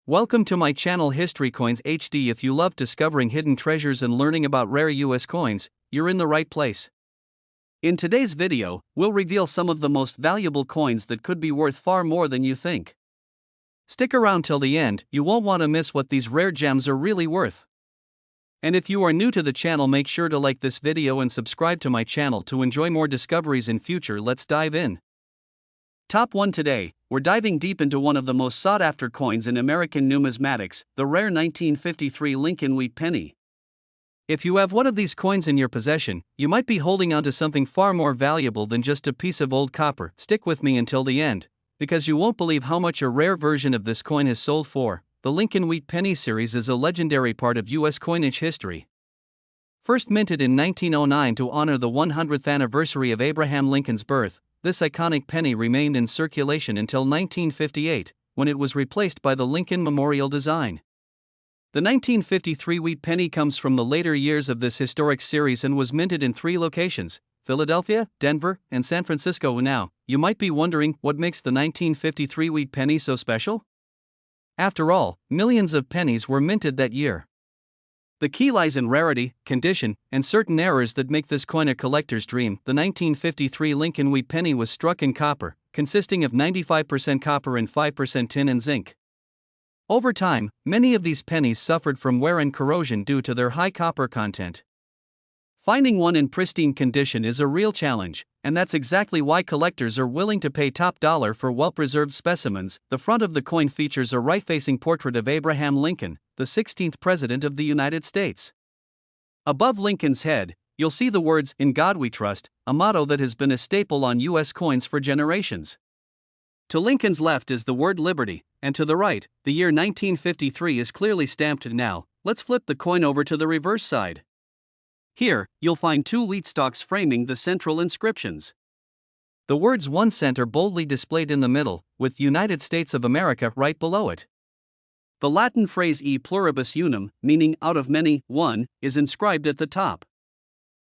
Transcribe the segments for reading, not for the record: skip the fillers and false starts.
Welcome to my channel History Coins HD. If you love discovering hidden treasures and learning about rare US coins, you're in the right place. In today's video, we'll reveal some of the most valuable coins that could be worth far more than you think. Stick around till the end, you won't want to miss what these rare gems are really worth. And if you are new to the channel, make sure to like this video and subscribe to my channel to enjoy more discoveries in future. Let's dive in. Top 1 today, we're diving deep into one of the most sought-after coins in American numismatics, the rare 1953 Lincoln wheat penny. If you have one of these coins in your possession, you might be holding on to something far more valuable than just a piece of old copper. Stick with me until the end, because you won't believe how much a rare version of this coin has sold for. The Lincoln wheat penny series is a legendary part of U.S. coinage history. First minted in 1909 to honor the 100th anniversary of Abraham Lincoln's birth, this iconic penny remained in circulation until 1958, when it was replaced by the Lincoln Memorial design. The 1953 wheat penny comes from the later years of this historic series and was minted in 3 locations: Philadelphia, Denver, and San Francisco. Now, you might be wondering what makes the 1953 wheat penny so special? After all, millions of pennies were minted that year. The key lies in rarity, condition, and certain errors that make this coin a collector's dream. The 1953 Lincoln wheat penny was struck in copper, consisting of 95% copper and 5% tin and zinc. Over time, many of these pennies suffered from wear and corrosion due to their high copper content. Finding one in pristine condition is a real challenge, and that's exactly why collectors are willing to pay top dollar for well-preserved specimens. The front of the coin features a right-facing portrait of Abraham Lincoln, the 16th President of the United States. Above Lincoln's head, you'll see the words, "In God We Trust," a motto that has been a staple on U.S. coins for generations. To Lincoln's left is the word liberty, and to the right, the year 1953 is clearly stamped. Now, let's flip the coin over to the reverse side. Here, you'll find 2 wheat stalks framing the central inscriptions. The words 1 cent are boldly displayed in the middle, with United States of America right below it. The Latin phrase e pluribus unum, meaning out of many, one, is inscribed at the top.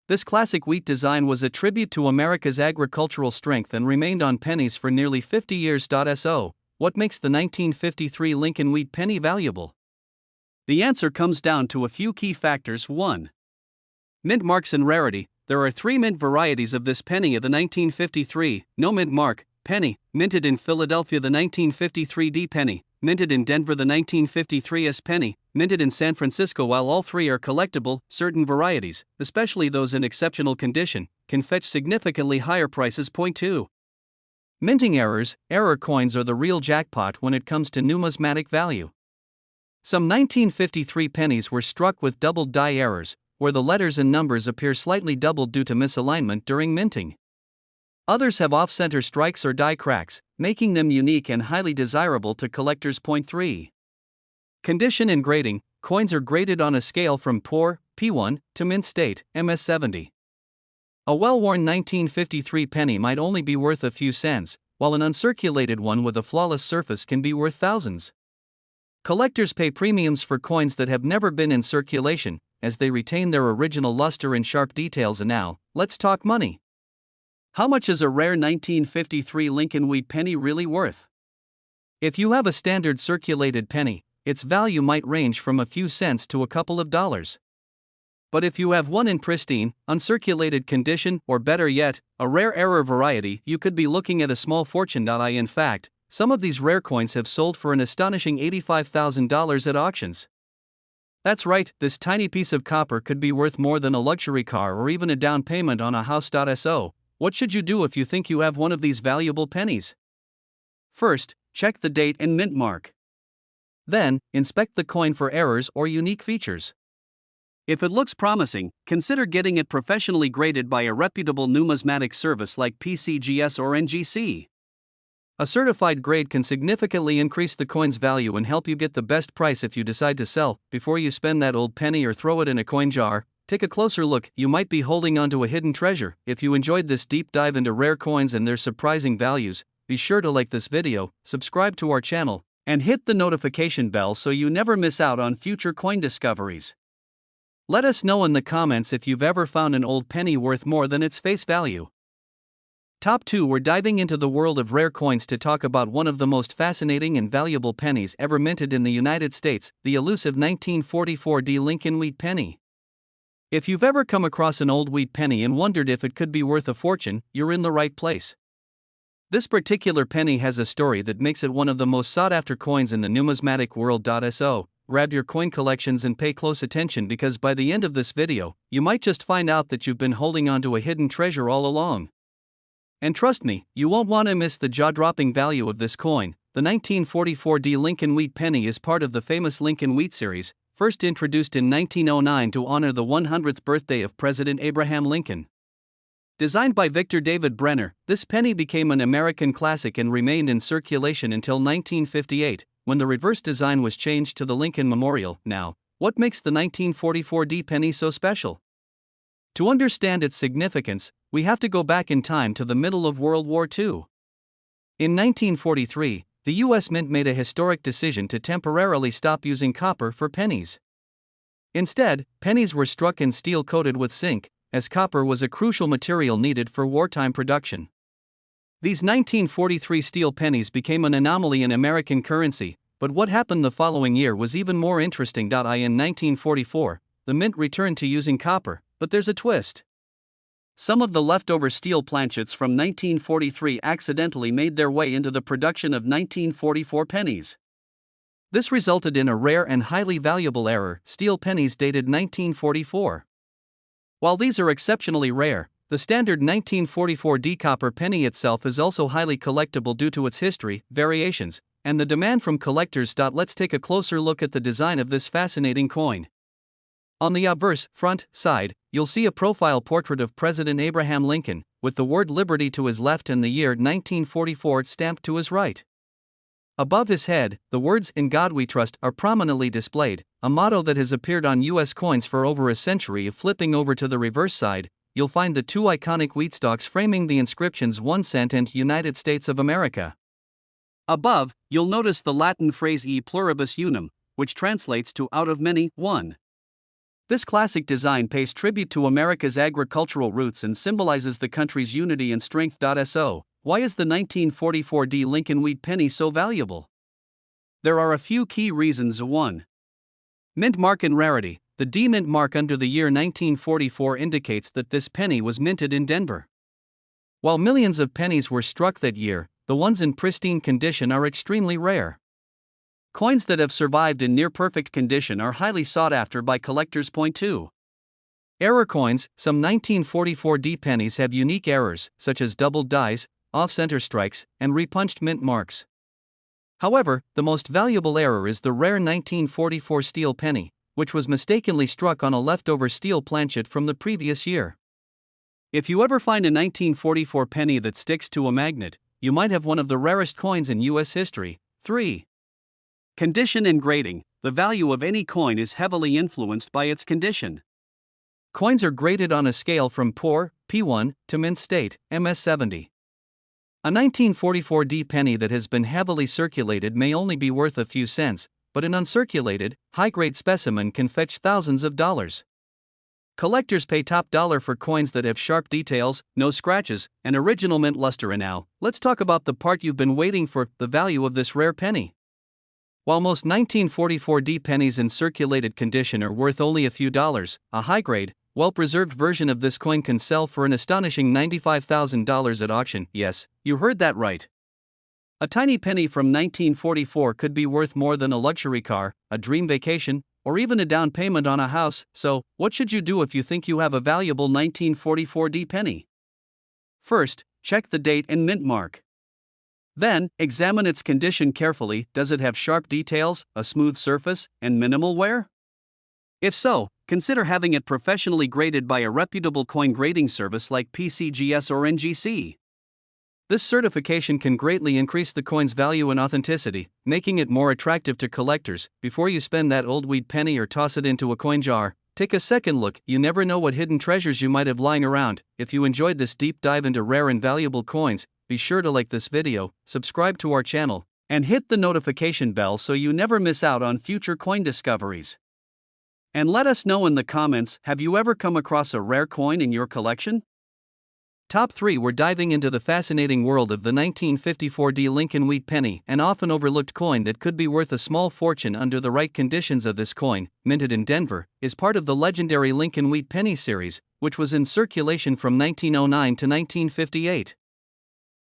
This classic wheat design was a tribute to America's agricultural strength and remained on pennies for nearly 50 years. So, what makes the 1953 Lincoln wheat penny valuable? The answer comes down to a few key factors. 1. Mint marks and rarity. There are 3 mint varieties of this penny of the 1953, no mint mark, penny, minted in Philadelphia. The 1953 D penny, minted in Denver. The 1953 S penny, minted in San Francisco. While all 3 are collectible, certain varieties, especially those in exceptional condition, can fetch significantly higher prices. Point 2. Minting errors. Error coins are the real jackpot when it comes to numismatic value. Some 1953 pennies were struck with doubled die errors, where the letters and numbers appear slightly doubled due to misalignment during minting. Others have off-center strikes or die cracks, making them unique and highly desirable to collectors. Point 3. Condition and grading. Coins are graded on a scale from poor, P1, to mint state, MS70. A well-worn 1953 penny might only be worth a few cents, while an uncirculated one with a flawless surface can be worth thousands. Collectors pay premiums for coins that have never been in circulation, as they retain their original luster and sharp details. And now, let's talk money. How much is a rare 1953 Lincoln wheat penny really worth? If you have a standard circulated penny, its value might range from a few cents to a couple of dollars. But if you have one in pristine, uncirculated condition, or better yet, a rare error variety, you could be looking at a small fortune. In fact, some of these rare coins have sold for an astonishing $85,000 at auctions. That's right, this tiny piece of copper could be worth more than a luxury car or even a down payment on a house. So, what should you do if you think you have one of these valuable pennies? First, check the date and mint mark. Then, inspect the coin for errors or unique features. If it looks promising, consider getting it professionally graded by a reputable numismatic service like PCGS or NGC. A certified grade can significantly increase the coin's value and help you get the best price if you decide to sell. Before you spend that old penny or throw it in a coin jar, take a closer look. You might be holding onto a hidden treasure. If you enjoyed this deep dive into rare coins and their surprising values, be sure to like this video, subscribe to our channel, and hit the notification bell so you never miss out on future coin discoveries. Let us know in the comments if you've ever found an old penny worth more than its face value. Top 2. We're diving into the world of rare coins to talk about one of the most fascinating and valuable pennies ever minted in the United States, the elusive 1944 Lincoln wheat penny. If you've ever come across an old wheat penny and wondered if it could be worth a fortune, you're in the right place. This particular penny has a story that makes it one of the most sought-after coins in the numismatic world. So, grab your coin collections and pay close attention, because by the end of this video, you might just find out that you've been holding onto a hidden treasure all along. And trust me, you won't want to miss the jaw-dropping value of this coin. The 1944 Lincoln wheat penny is part of the famous Lincoln wheat series, first introduced in 1909 to honor the 100th birthday of President Abraham Lincoln. Designed by Victor David Brenner, this penny became an American classic and remained in circulation until 1958, when the reverse design was changed to the Lincoln Memorial. Now, what makes the 1944 penny so special? To understand its significance, we have to go back in time to the middle of World War II. In 1943, the U.S. Mint made a historic decision to temporarily stop using copper for pennies. Instead, pennies were struck in steel coated with zinc, as copper was a crucial material needed for wartime production. These 1943 steel pennies became an anomaly in American currency, but what happened the following year was even more interesting. In 1944, the Mint returned to using copper, but there's a twist. Some of the leftover steel planchets from 1943 accidentally made their way into the production of 1944 pennies. This resulted in a rare and highly valuable error: steel pennies dated 1944. While these are exceptionally rare, the standard 1944 copper penny itself is also highly collectible due to its history, variations, and the demand from collectors. Let's take a closer look at the design of this fascinating coin. On the obverse, front, side, you'll see a profile portrait of President Abraham Lincoln, with the word Liberty to his left and the year 1944 stamped to his right. Above his head, the words "In God We Trust" are prominently displayed, a motto that has appeared on U.S. coins for over a century. Flipping over to the reverse side, you'll find the two iconic wheat stalks framing the inscriptions 1 cent and United States of America. Above, you'll notice the Latin phrase E pluribus unum, which translates to "out of many, one." This classic design pays tribute to America's agricultural roots and symbolizes the country's unity and strength. So, why is the 1944 Lincoln wheat penny so valuable? There are a few key reasons. 1. Mint mark and rarity. The D mint mark under the year 1944 indicates that this penny was minted in Denver. While millions of pennies were struck that year, the ones in pristine condition are extremely rare. Coins that have survived in near-perfect condition are highly sought after by collectors. 2. Error coins. Some 1944 pennies have unique errors, such as doubled dies, off-center strikes, and repunched mint marks. However, the most valuable error is the rare 1944 steel penny, which was mistakenly struck on a leftover steel planchet from the previous year. If you ever find a 1944 penny that sticks to a magnet, you might have one of the rarest coins in U.S. history. 3. Condition and grading. The value of any coin is heavily influenced by its condition. Coins are graded on a scale from poor, P1, to mint state, MS70. A 1944 penny that has been heavily circulated may only be worth a few cents, but an uncirculated, high-grade specimen can fetch thousands of dollars. Collectors pay top dollar for coins that have sharp details, no scratches, and original mint luster. And now, let's talk about the part you've been waiting for: the value of this rare penny. While most 1944 pennies in circulated condition are worth only a few dollars, a high-grade, well-preserved version of this coin can sell for an astonishing $95,000 at auction. Yes, you heard that right. A tiny penny from 1944 could be worth more than a luxury car, a dream vacation, or even a down payment on a house. So, what should you do if you think you have a valuable 1944 penny? First, check the date and mint mark. Then, examine its condition carefully. Does it have sharp details, a smooth surface, and minimal wear? If so, consider having it professionally graded by a reputable coin grading service like PCGS or NGC. This certification can greatly increase the coin's value and authenticity, making it more attractive to collectors. Before you spend that old wheat penny or toss it into a coin jar, take a second look. You never know what hidden treasures you might have lying around. If you enjoyed this deep dive into rare and valuable coins, be sure to like this video, subscribe to our channel, and hit the notification bell so you never miss out on future coin discoveries. And let us know in the comments, have you ever come across a rare coin in your collection? Top 3, we're diving into the fascinating world of the 1954D Lincoln Wheat Penny, an often overlooked coin that could be worth a small fortune under the right conditions. Of this coin, minted in Denver, is part of the legendary Lincoln Wheat Penny series, which was in circulation from 1909 to 1958.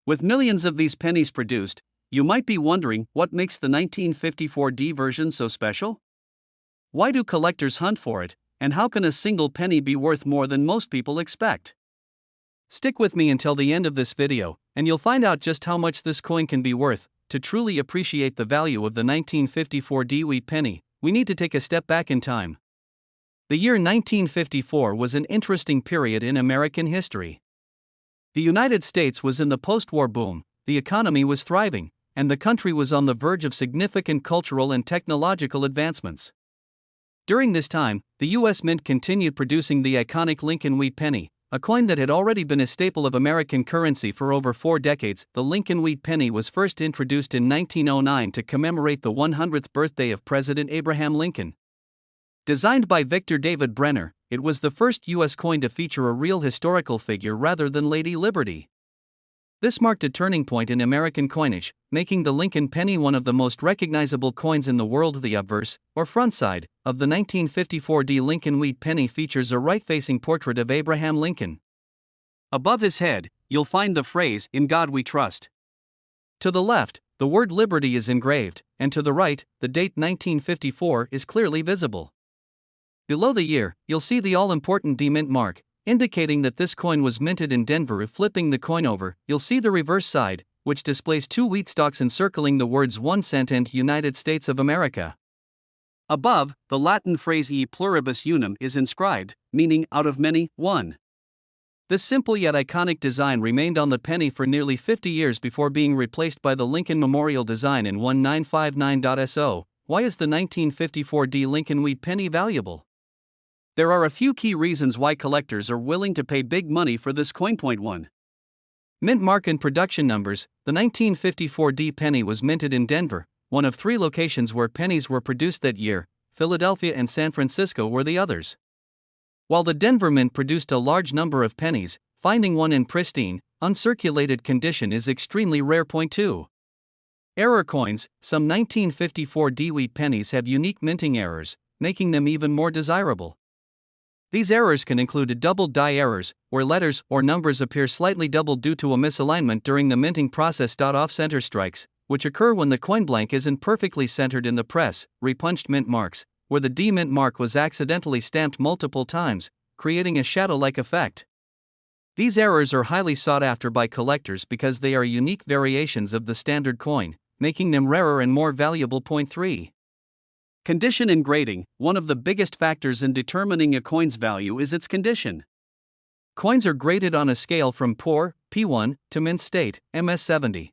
With millions of these pennies produced, you might be wondering what makes the 1954D version so special? Why do collectors hunt for it, and how can a single penny be worth more than most people expect? Stick with me until the end of this video, and you'll find out just how much this coin can be worth. To truly appreciate the value of the 1954D Wheat Penny, we need to take a step back in time. The year 1954 was an interesting period in American history. The United States was in the post-war boom, the economy was thriving, and the country was on the verge of significant cultural and technological advancements. During this time, the U.S. Mint continued producing the iconic Lincoln Wheat Penny, a coin that had already been a staple of American currency for over 4 decades. The Lincoln Wheat Penny was first introduced in 1909 to commemorate the 100th birthday of President Abraham Lincoln. Designed by Victor David Brenner, it was the first U.S. coin to feature a real historical figure rather than Lady Liberty. This marked a turning point in American coinage, making the Lincoln penny one of the most recognizable coins in the world. The obverse, or front side, of the 1954D Lincoln Wheat Penny features a right-facing portrait of Abraham Lincoln. Above his head, you'll find the phrase, "In God We Trust." To the left, the word Liberty is engraved, and to the right, the date 1954 is clearly visible. Below the year, you'll see the all-important D mint mark, indicating that this coin was minted in Denver. If flipping the coin over, you'll see the reverse side, which displays 2 wheat stalks encircling the words 1 cent and United States of America. Above, the Latin phrase e pluribus unum is inscribed, meaning out of many, one. This simple yet iconic design remained on the penny for nearly 50 years before being replaced by the Lincoln Memorial design in 1959. Why is the 1954D Lincoln Wheat Penny valuable? There are a few key reasons why collectors are willing to pay big money for this coin. 1. Mint mark and production numbers. The 1954D penny was minted in Denver, one of 3 locations where pennies were produced that year. Philadelphia and San Francisco were the others. While the Denver Mint produced a large number of pennies, finding one in pristine, uncirculated condition is extremely rare. 2. Error coins. Some 1954D wheat pennies have unique minting errors, making them even more desirable. These errors can include double die errors, where letters or numbers appear slightly doubled due to a misalignment during the minting process. Off-center strikes, which occur when the coin blank isn't perfectly centered in the press. Repunched mint marks, where the D mint mark was accidentally stamped multiple times, creating a shadow-like effect. These errors are highly sought after by collectors because they are unique variations of the standard coin, making them rarer and more valuable. 3. Condition and grading. One of the biggest factors in determining a coin's value is its condition. Coins are graded on a scale from poor, P1, to mint state, MS70.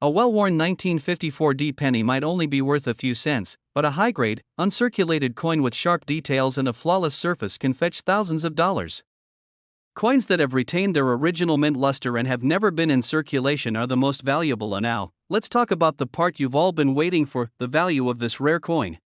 A well-worn 1954D penny might only be worth a few cents, but a high-grade, uncirculated coin with sharp details and a flawless surface can fetch thousands of dollars. Coins that have retained their original mint luster and have never been in circulation are the most valuable. And now, let's talk about the part you've all been waiting for, the value of this rare coin.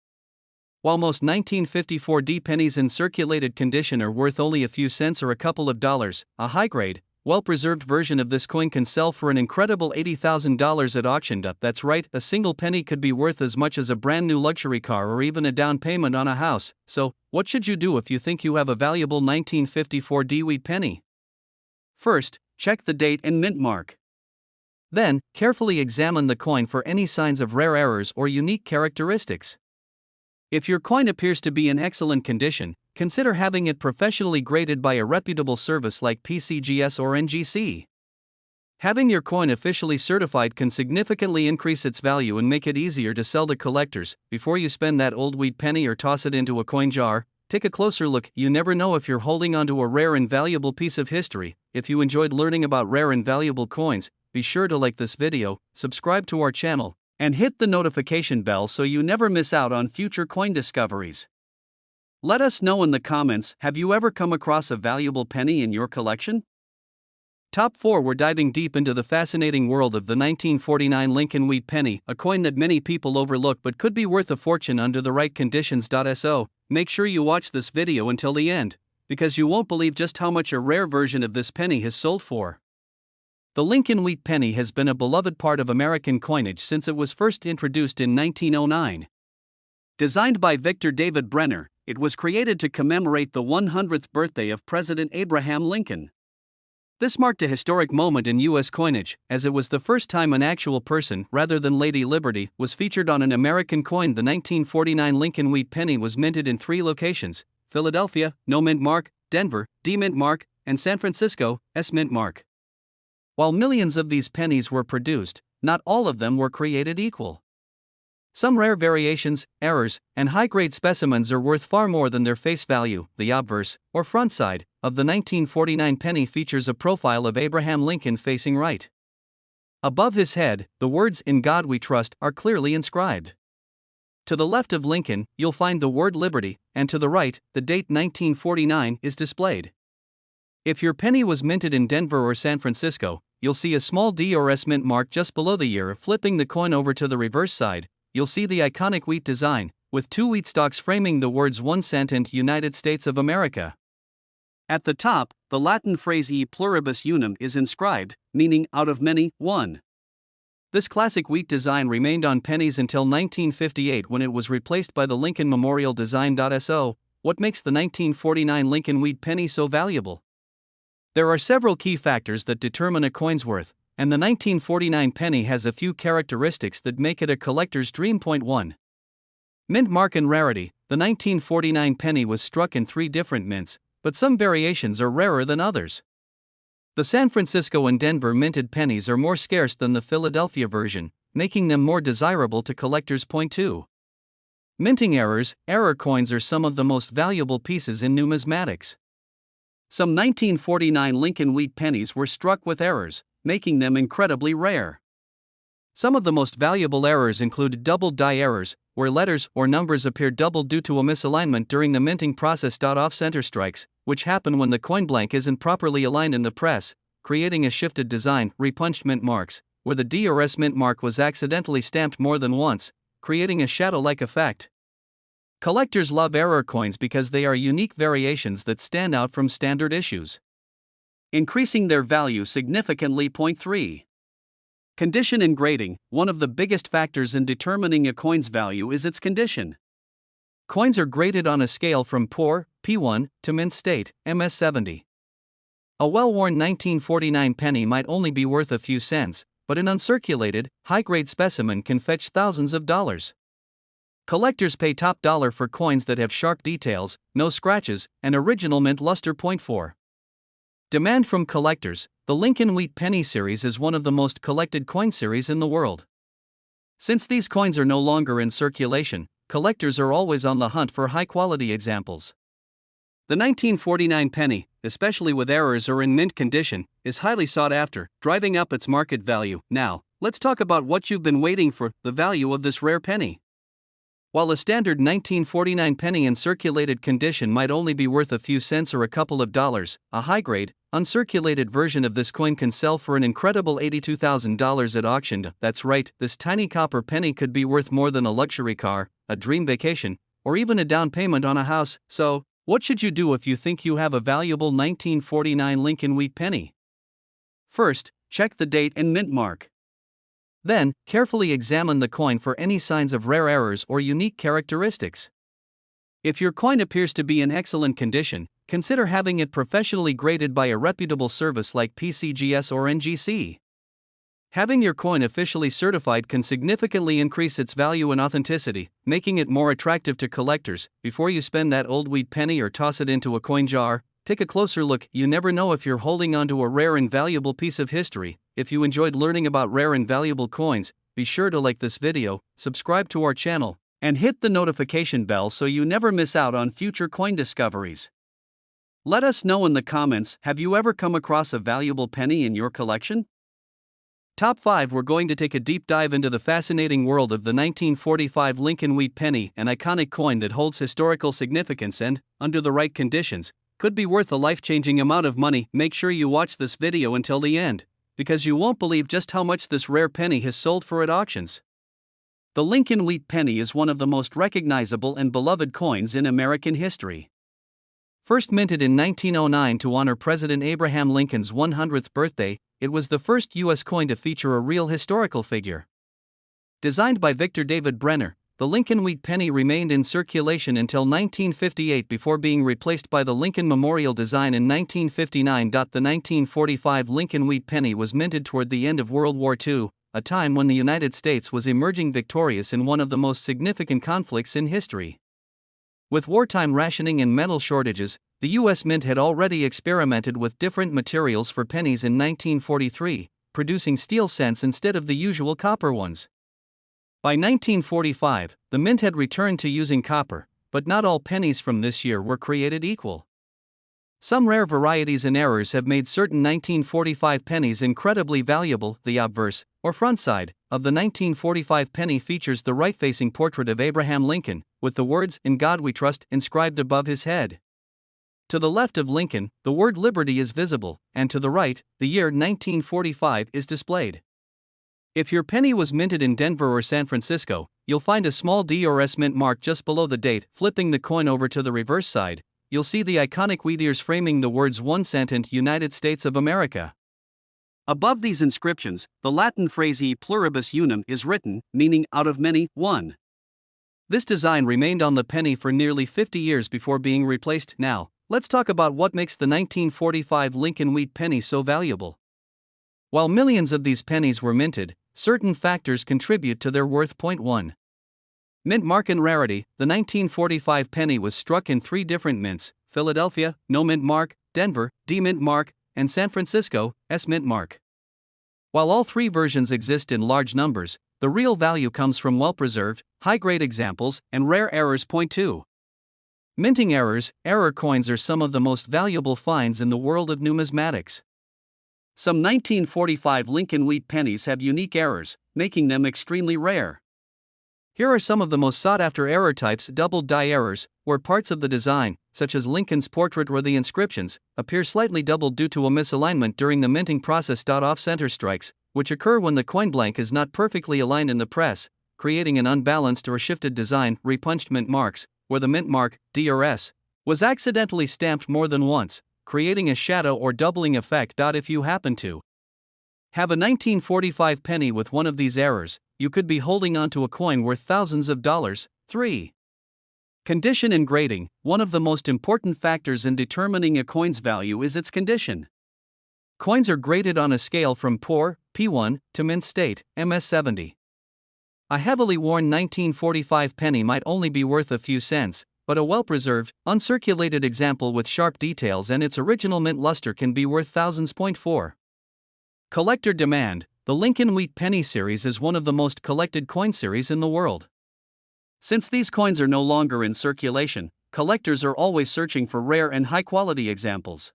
While most 1954D pennies in circulated condition are worth only a few cents or a couple of dollars, a high-grade, well-preserved version of this coin can sell for an incredible $80,000 at auction. That's right, a single penny could be worth as much as a brand new luxury car or even a down payment on a house. So, what should you do if you think you have a valuable 1954D wheat penny? First, check the date and mint mark. Then, carefully examine the coin for any signs of rare errors or unique characteristics. If your coin appears to be in excellent condition, consider having it professionally graded by a reputable service like PCGS or NGC. Having your coin officially certified can significantly increase its value and make it easier to sell to collectors. Before you spend that old wheat penny or toss it into a coin jar, take a closer look. You never know if you're holding onto a rare and valuable piece of history. If you enjoyed learning about rare and valuable coins, be sure to like this video, subscribe to our channel, and hit the notification bell so you never miss out on future coin discoveries. Let us know in the comments, have you ever come across a valuable penny in your collection? Top 4. We're diving deep into the fascinating world of the 1949 Lincoln Wheat Penny, a coin that many people overlook but could be worth a fortune under the right conditions. So, make sure you watch this video until the end. because you won't believe just how much a rare version of this penny has sold for. The Lincoln Wheat penny has been a beloved part of American coinage since it was first introduced in 1909. Designed by Victor David Brenner, it was created to commemorate the 100th birthday of President Abraham Lincoln. This marked a historic moment in U.S. coinage, as it was the first time an actual person, rather than Lady Liberty, was featured on an American coin. The 1949 Lincoln Wheat penny was minted in 3 locations: Philadelphia, no mint mark; Denver, D mint mark; and San Francisco, S mint mark. While millions of these pennies were produced, not all of them were created equal. Some rare variations, errors, and high-grade specimens are worth far more than their face value. The obverse, or front side, of the 1949 penny features a profile of Abraham Lincoln facing right. Above his head, the words "In God We Trust" are clearly inscribed. To the left of Lincoln, you'll find the word Liberty, and to the right, the date 1949 is displayed. If your penny was minted in Denver or San Francisco, you'll see a small D or S mint mark just below the year. Flipping the coin over to the reverse side, you'll see the iconic wheat design, with 2 wheat stalks framing the words 1 cent and United States of America. At the top, the Latin phrase E pluribus unum is inscribed, meaning out of many, one. This classic wheat design remained on pennies until 1958, when it was replaced by the Lincoln Memorial Design. So, what makes the 1949 Lincoln Wheat penny so valuable? There are several key factors that determine a coin's worth, and the 1949 penny has a few characteristics that make it a collector's dream. Point 1. Mint mark and rarity. The 1949 penny was struck in 3 different mints, but some variations are rarer than others. The San Francisco and Denver minted pennies are more scarce than the Philadelphia version, making them more desirable to collectors. Point 2. Minting errors. Error coins are some of the most valuable pieces in numismatics. Some 1949 Lincoln Wheat pennies were struck with errors, making them incredibly rare. Some of the most valuable errors include double die errors, where letters or numbers appear doubled due to a misalignment during the minting process. Off-center strikes, which happen when the coin blank isn't properly aligned in the press, creating a shifted design. Repunched mint marks, where the D or S mint mark was accidentally stamped more than once, creating a shadow-like effect. Collectors love error coins because they are unique variations that stand out from standard issues, increasing their value significantly. Point 3. Condition and grading. One of the biggest factors in determining a coin's value is its condition. Coins are graded on a scale from poor, P1, to mint state, MS70. A well-worn 1949 penny might only be worth a few cents, but an uncirculated, high-grade specimen can fetch thousands of dollars. Collectors pay top dollar for coins that have sharp details, no scratches, and original mint luster. Point 4. Demand from collectors. The Lincoln Wheat penny series is one of the most collected coin series in the world. Since these coins are no longer in circulation, collectors are always on the hunt for high-quality examples. The 1949 penny, especially with errors or in mint condition, is highly sought after, driving up its market value. Now, let's talk about what you've been waiting for: the value of this rare penny. While a standard 1949 penny in circulated condition might only be worth a few cents or a couple of dollars, a high-grade, uncirculated version of this coin can sell for an incredible $82,000 at auction. That's right, this tiny copper penny could be worth more than a luxury car, a dream vacation, or even a down payment on a house. So, what should you do if you think you have a valuable 1949 Lincoln Wheat penny? First, check the date and mint mark. Then, carefully examine the coin for any signs of rare errors or unique characteristics. If your coin appears to be in excellent condition, consider having it professionally graded by a reputable service like PCGS or NGC. Having your coin officially certified can significantly increase its value and authenticity, making it more attractive to collectors. Before you spend that old wheat penny or toss it into a coin jar, take a closer look. You never know if you're holding onto a rare and valuable piece of history. If you enjoyed learning about rare and valuable coins, be sure to like this video, subscribe to our channel, and hit the notification bell so you never miss out on future coin discoveries. Let us know in the comments, have you ever come across a valuable penny in your collection? Top 5. We're going to take a deep dive into the fascinating world of the 1945 Lincoln Wheat penny, an iconic coin that holds historical significance and, under the right conditions, could be worth a life-changing amount of money. Make sure you watch this video until the end, because you won't believe just how much this rare penny has sold for at auctions. The Lincoln Wheat penny is one of the most recognizable and beloved coins in American history. First minted in 1909 to honor President Abraham Lincoln's 100th birthday, it was the first U.S. coin to feature a real historical figure. Designed by Victor David Brenner, the Lincoln Wheat penny remained in circulation until 1958 before being replaced by the Lincoln Memorial design in 1959. The 1945 Lincoln Wheat penny was minted toward the end of World War II, a time when the United States was emerging victorious in one of the most significant conflicts in history. With wartime rationing and metal shortages, the U.S. Mint had already experimented with different materials for pennies in 1943, producing steel cents instead of the usual copper ones. By 1945, the Mint had returned to using copper, but not all pennies from this year were created equal. Some rare varieties and errors have made certain 1945 pennies incredibly valuable. The obverse, or front side, of the 1945 penny features the right-facing portrait of Abraham Lincoln, with the words, "In God We Trust," inscribed above his head. To the left of Lincoln, the word Liberty is visible, and to the right, the year 1945 is displayed. If your penny was minted in Denver or San Francisco, you'll find a small D or S mint mark just below the date. Flipping the coin over to the reverse side, you'll see the iconic wheat ears framing the words 1 cent and United States of America. Above these inscriptions, the Latin phrase e pluribus unum is written, meaning out of many, one. This design remained on the penny for nearly 50 years before being replaced. Now, let's talk about what makes the 1945 Lincoln Wheat penny so valuable. While millions of these pennies were minted, certain factors contribute to their worth. 1. Mint mark and rarity. The 1945 penny was struck in 3 different mints: Philadelphia, no mint mark; Denver, D mint mark; and San Francisco, S mint mark. While all 3 versions exist in large numbers, the real value comes from well-preserved, high-grade examples and rare errors. 2. Minting errors. Error coins are some of the most valuable finds in the world of numismatics. Some 1945 Lincoln Wheat pennies have unique errors, making them extremely rare. Here are some of the most sought-after error types: double die errors, where parts of the design, such as Lincoln's portrait or the inscriptions, appear slightly doubled due to a misalignment during the minting process. Off-center strikes, which occur when the coin blank is not perfectly aligned in the press, creating an unbalanced or shifted design. Repunched mint marks, where the mint mark, D or S, was accidentally stamped more than once, creating a shadow or doubling effect. If you happen to have a 1945 penny with one of these errors, you could be holding onto a coin worth thousands of dollars. 3. Condition and grading. One of the most important factors in determining a coin's value is its condition. Coins are graded on a scale from poor, P1, to mint state, MS70. A heavily worn 1945 penny might only be worth a few cents, but a well-preserved, uncirculated example with sharp details and its original mint luster can be worth thousands. 4. Collector demand. The Lincoln Wheat penny series is one of the most collected coin series in the world. Since these coins are no longer in circulation, collectors are always searching for rare and high-quality examples.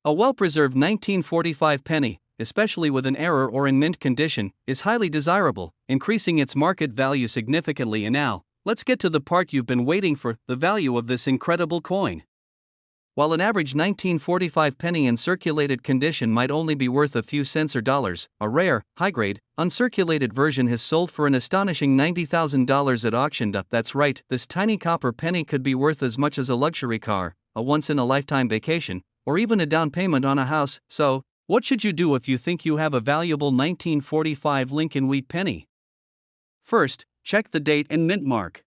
A well-preserved 1945 penny, especially with an error or in mint condition, is highly desirable, increasing its market value significantly. And now, let's get to the part you've been waiting for: the value of this incredible coin. While an average 1945 penny in circulated condition might only be worth a few cents or dollars, a rare, high-grade, uncirculated version has sold for an astonishing $90,000 at auction. That's right, this tiny copper penny could be worth as much as a luxury car, a once-in-a-lifetime vacation, or even a down payment on a house. So, what should you do if you think you have a valuable 1945 Lincoln Wheat penny? First, check the date and mint mark.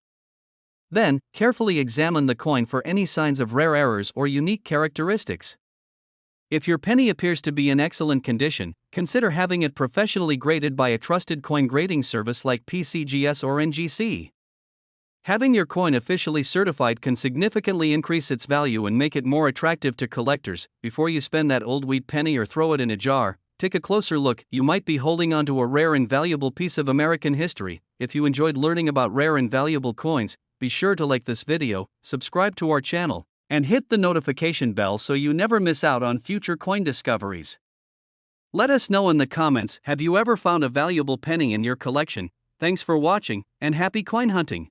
Then, carefully examine the coin for any signs of rare errors or unique characteristics. If your penny appears to be in excellent condition, consider having it professionally graded by a trusted coin grading service like PCGS or NGC. Having your coin officially certified can significantly increase its value and make it more attractive to collectors. Before you spend that old wheat penny or throw it in a jar, take a closer look. You might be holding onto a rare and valuable piece of American history. If you enjoyed learning about rare and valuable coins, be sure to like this video, subscribe to our channel, and hit the notification bell so you never miss out on future coin discoveries. Let us know in the comments, have you ever found a valuable penny in your collection? Thanks for watching, and happy coin hunting!